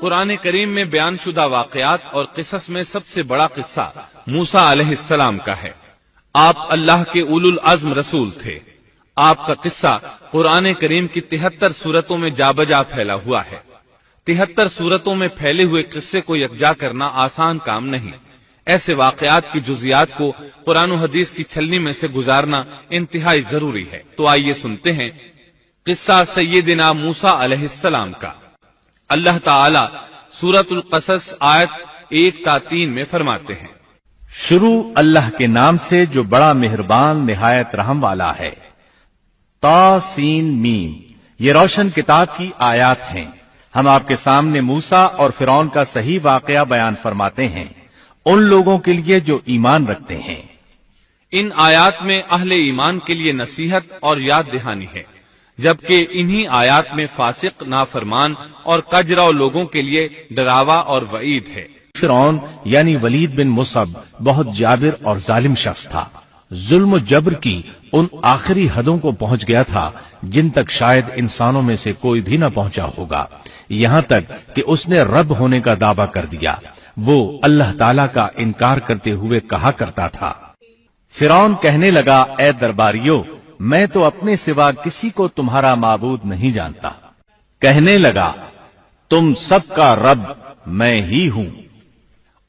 قرآن کریم میں بیان شدہ واقعات اور قصص میں سب سے بڑا قصہ موسیٰ علیہ السلام کا ہے۔ آپ اللہ کے اولو العزم رسول تھے۔ آپ کا قصہ قرآن کریم کی 73 سورتوں میں جا بجا پھیلا ہوا ہے۔ 73 سورتوں میں پھیلے ہوئے قصے کو یکجا کرنا آسان کام نہیں۔ ایسے واقعات کی جزیات کو قرآن و حدیث کی چھلنی میں سے گزارنا انتہائی ضروری ہے۔ تو آئیے سنتے ہیں قصہ سیدنا موسیٰ علیہ السلام کا۔ اللہ تعالی سورۃ القصص آیت 1 تا 3 میں فرماتے ہیں، شروع اللہ کے نام سے جو بڑا مہربان نہایت رحم والا ہے۔ تا سین میم، یہ روشن کتاب کی آیات ہیں۔ ہم آپ کے سامنے موسیٰ اور فرعون کا صحیح واقعہ بیان فرماتے ہیں ان لوگوں کے لیے جو ایمان رکھتے ہیں۔ ان آیات میں اہل ایمان کے لیے نصیحت اور یاد دہانی ہے، جبکہ انہی آیات میں فاسق، نافرمان اور کجراؤ لوگوں کے لیے ڈراوا اور وعید ہے۔ فرعون یعنی ولید بن مصعب بہت جابر اور ظالم شخص تھا۔ ظلم و جبر کی ان آخری حدوں کو پہنچ گیا تھا جن تک شاید انسانوں میں سے کوئی بھی نہ پہنچا ہوگا، یہاں تک کہ اس نے رب ہونے کا دعویٰ کر دیا۔ وہ اللہ تعالیٰ کا انکار کرتے ہوئے کہا کرتا تھا۔ فرعون کہنے لگا، اے درباریو، میں تو اپنے سوا کسی کو تمہارا معبود نہیں جانتا۔ کہنے لگا، تم سب کا رب میں ہی ہوں۔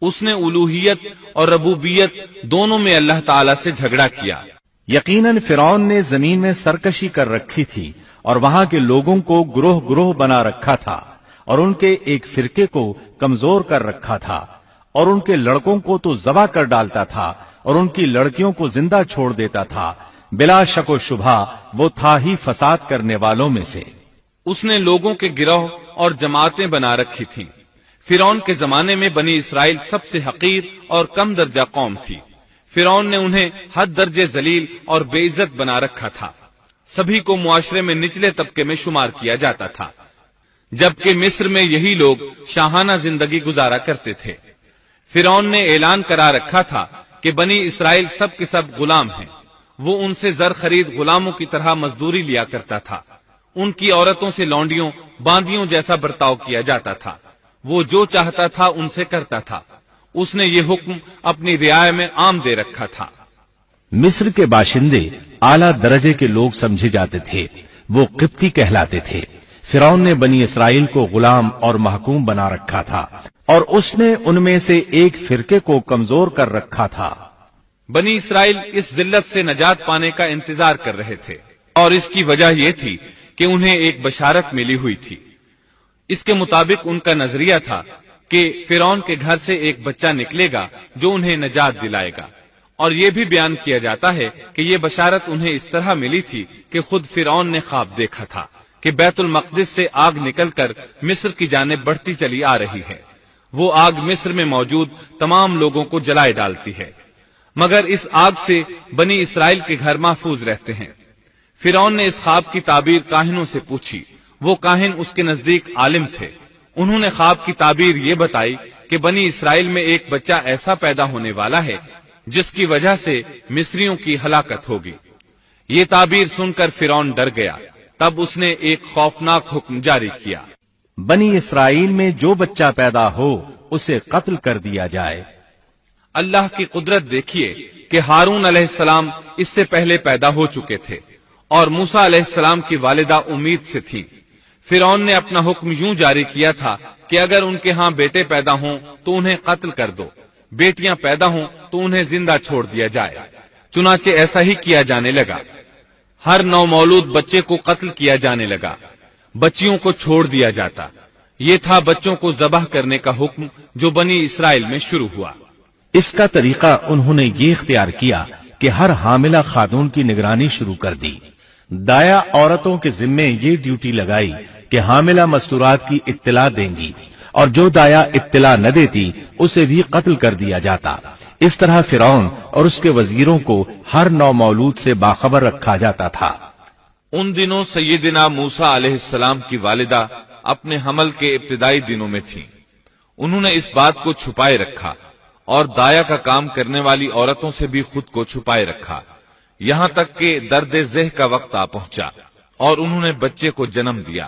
اس نے الوہیت اور ربوبیت دونوں میں اللہ تعالی سے جھگڑا کیا۔ یقیناً فرعون نے زمین میں سرکشی کر رکھی تھی اور وہاں کے لوگوں کو گروہ گروہ بنا رکھا تھا اور ان کے ایک فرقے کو کمزور کر رکھا تھا اور ان کے لڑکوں کو تو ذبح کر ڈالتا تھا اور ان کی لڑکیوں کو زندہ چھوڑ دیتا تھا۔ بلا شک و شبہ وہ تھا ہی فساد کرنے والوں میں سے۔ اس نے لوگوں کے گروہ اور جماعتیں بنا رکھی تھیں۔ فرعون کے زمانے میں بنی اسرائیل سب سے حقیر اور کم درجہ قوم تھی۔ فرعون نے انہیں حد درجے ذلیل اور بے عزت بنا رکھا تھا۔ سبھی کو معاشرے میں نچلے طبقے میں شمار کیا جاتا تھا، جبکہ مصر میں یہی لوگ شاہانہ زندگی گزارا کرتے تھے۔ فرعون نے اعلان کرا رکھا تھا کہ بنی اسرائیل سب کے سب غلام ہیں۔ وہ ان سے زر خرید غلاموں کی طرح مزدوری لیا کرتا تھا۔ ان کی عورتوں سے لونڈیوں باندیوں جیسا برتاؤ کیا جاتا تھا۔ وہ جو چاہتا تھا ان سے کرتا تھا۔ اس نے یہ حکم اپنی رعایا میں عام دے رکھا تھا۔ مصر کے باشندے اعلیٰ درجے کے لوگ سمجھے جاتے تھے، وہ قبطی کہلاتے تھے۔ فرعون نے بنی اسرائیل کو غلام اور محکوم بنا رکھا تھا اور اس نے ان میں سے ایک فرقے کو کمزور کر رکھا تھا۔ بنی اسرائیل اس ذلت سے نجات پانے کا انتظار کر رہے تھے، اور اس کی وجہ یہ تھی کہ انہیں ایک بشارت ملی ہوئی تھی۔ اس کے مطابق ان کا نظریہ تھا کہ فرعون کے گھر سے ایک بچہ نکلے گا جو انہیں نجات دلائے گا، اور یہ بھی بیان کیا جاتا ہے کہ یہ بشارت انہیں اس طرح ملی تھی کہ خود فرعون نے خواب دیکھا تھا کہ بیت المقدس سے آگ نکل کر مصر کی جانب بڑھتی چلی آ رہی ہے۔ وہ آگ مصر میں موجود تمام لوگوں کو جلائے ڈالتی ہے، مگر اس آگ سے بنی اسرائیل کے گھر محفوظ رہتے ہیں۔ فرعون نے اس خواب کی تعبیر کاہنوں سے پوچھی۔ وہ کاہن اس کے نزدیک عالم تھے۔ انہوں نے خواب کی تعبیر یہ بتائی کہ بنی اسرائیل میں ایک بچہ ایسا پیدا ہونے والا ہے جس کی وجہ سے مصریوں کی ہلاکت ہوگی۔ یہ تعبیر سن کر فرعون ڈر گیا۔ تب اس نے ایک خوفناک حکم جاری کیا، بنی اسرائیل میں جو بچہ پیدا ہو اسے قتل کر دیا جائے۔ اللہ کی قدرت دیکھیے کہ ہارون علیہ السلام اس سے پہلے پیدا ہو چکے تھے اور موسیٰ علیہ السلام کی والدہ امید سے تھی۔ فرعون نے اپنا حکم یوں جاری کیا تھا کہ اگر ان کے ہاں بیٹے پیدا ہوں تو انہیں قتل کر دو، بیٹیاں پیدا ہوں تو انہیں زندہ چھوڑ دیا جائے۔ چنانچہ ایسا ہی کیا جانے لگا۔ ہر نو مولود بچے کو قتل کیا جانے لگا، بچیوں کو چھوڑ دیا جاتا۔ یہ تھا بچوں کو ذبح کرنے کا حکم جو بنی اسرائیل میں شروع ہوا۔ اس کا طریقہ انہوں نے یہ اختیار کیا کہ ہر حاملہ خاتون کی نگرانی شروع کر دی۔ دایا عورتوں کے ذمے یہ ڈیوٹی لگائی کہ حاملہ مستورات کی اطلاع دیں گی، اور جو دایا اطلاع نہ دیتی اسے بھی قتل کر دیا جاتا۔ اس طرح فرعون اور اس کے وزیروں کو ہر نو مولود سے باخبر رکھا جاتا تھا۔ ان دنوں سیدنا موسیٰ علیہ السلام کی والدہ اپنے حمل کے ابتدائی دنوں میں تھی۔ انہوں نے اس بات کو چھپائے رکھا اور دایا کا کام کرنے والی عورتوں سے بھی خود کو چھپائے رکھا، یہاں تک کہ درد ذہ کا وقت آ پہنچا اور انہوں نے بچے کو جنم دیا۔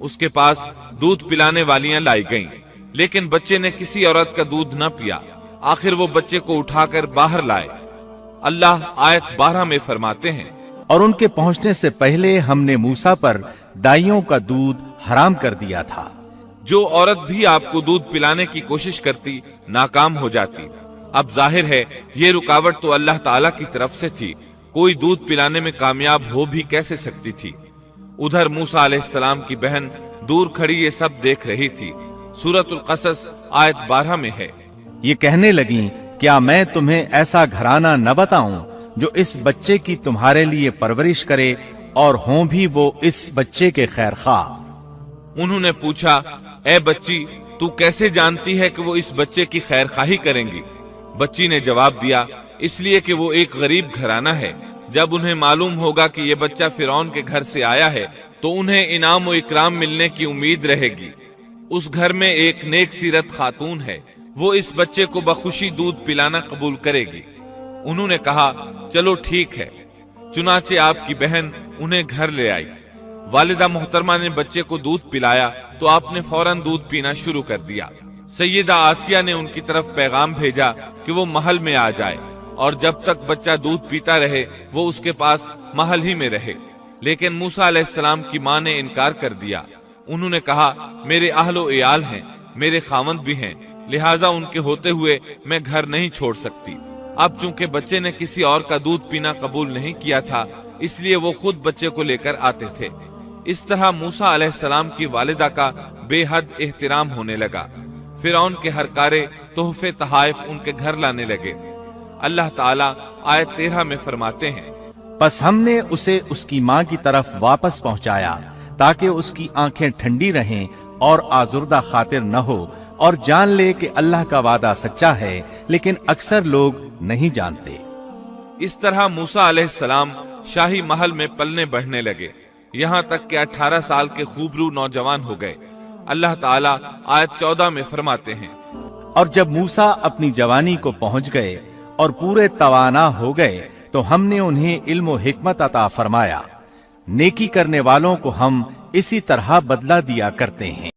اس کے پاس دودھ پلانے والیاں لائی گئیں، لیکن بچے نے کسی عورت کا دودھ نہ پیا۔ آخر وہ بچے کو اٹھا کر باہر لائے۔ اللہ آیت 12 میں فرماتے ہیں، اور ان کے پہنچنے سے پہلے ہم نے موسیٰ پر دائیوں کا دودھ حرام کر دیا تھا۔ جو عورت بھی آپ کو دودھ پلانے کی کوشش کرتی ناکام ہو جاتی۔ اب ظاہر ہے یہ رکاوٹ تو اللہ تعالیٰ کی طرف سے تھی، کوئی دودھ پلانے میں کامیاب ہو بھی کیسے سکتی تھی۔ ادھر موسیٰ علیہ السلام کی بہن دور کھڑی یہ سب دیکھ رہی تھی۔ سورۃ القصص آیت 12 میں ہے، یہ کہنے لگیں، کیا میں تمہیں ایسا گھرانہ نہ بتاؤں جو اس بچے کی تمہارے لیے پرورش کرے اور ہوں بھی وہ اس بچے کے خیر خواہ۔ انہوں نے پوچھا، اے بچی تو کیسے جانتی ہے کہ وہ اس بچے کی خیر خواہی کریں گی؟ بچی نے جواب دیا، اس لیے کہ وہ ایک غریب گھرانہ ہے۔ جب انہیں معلوم ہوگا کہ یہ بچہ فرعون کے گھر سے آیا ہے تو انہیں انعام و اکرام ملنے کی امید رہے گی۔ اس گھر میں ایک نیک سیرت خاتون ہے، وہ اس بچے کو بخوشی دودھ پلانا قبول کرے گی۔ انہوں نے کہا، چلو ٹھیک ہے۔ چنانچہ آپ کی بہن انہیں گھر لے آئی۔ والدہ محترمہ نے بچے کو دودھ پلایا تو آپ نے فوراً دودھ پینا شروع کر دیا۔ سیدہ آسیہ نے ان کی طرف پیغام بھیجا کہ وہ محل میں آ جائے اور جب تک بچہ دودھ پیتا رہے وہ اس کے پاس محل ہی میں رہے، لیکن موسیٰ علیہ السلام کی ماں نے انکار کر دیا۔ انہوں نے کہا، میرے اہل و عیال ہیں، میرے خاوند بھی ہیں، لہٰذا ان کے ہوتے ہوئے میں گھر نہیں چھوڑ سکتی۔ اب چونکہ بچے نے کسی اور کا دودھ پینا قبول نہیں کیا تھا اس لیے وہ خود بچے کو لے کر آتے تھے۔ اس طرح موسیٰ علیہ السلام کی والدہ کا بے حد احترام ہونے لگا۔ فرعون کے ہر کارے تحفے تحائف ان کے گھر لانے لگے۔ اللہ تعالیٰ آیت 13 میں فرماتے ہیں، پس ہم نے اسے اس کی ماں کی طرف واپس پہنچایا تاکہ اس کی آنکھیں ٹھنڈی رہیں اور آزردہ خاطر نہ ہو، اور جان لے کہ اللہ کا وعدہ سچا ہے، لیکن اکثر لوگ نہیں جانتے۔ اس طرح موسیٰ علیہ السلام شاہی محل میں پلنے بڑھنے لگے، یہاں تک کہ 18 سال کے خوبرو نوجوان ہو گئے۔ اللہ تعالیٰ آیت 14 میں فرماتے ہیں، اور جب موسیٰ اپنی جوانی کو پہنچ گئے اور پورے توانا ہو گئے تو ہم نے انہیں علم و حکمت عطا فرمایا۔ نیکی کرنے والوں کو ہم اسی طرح بدلہ دیا کرتے ہیں۔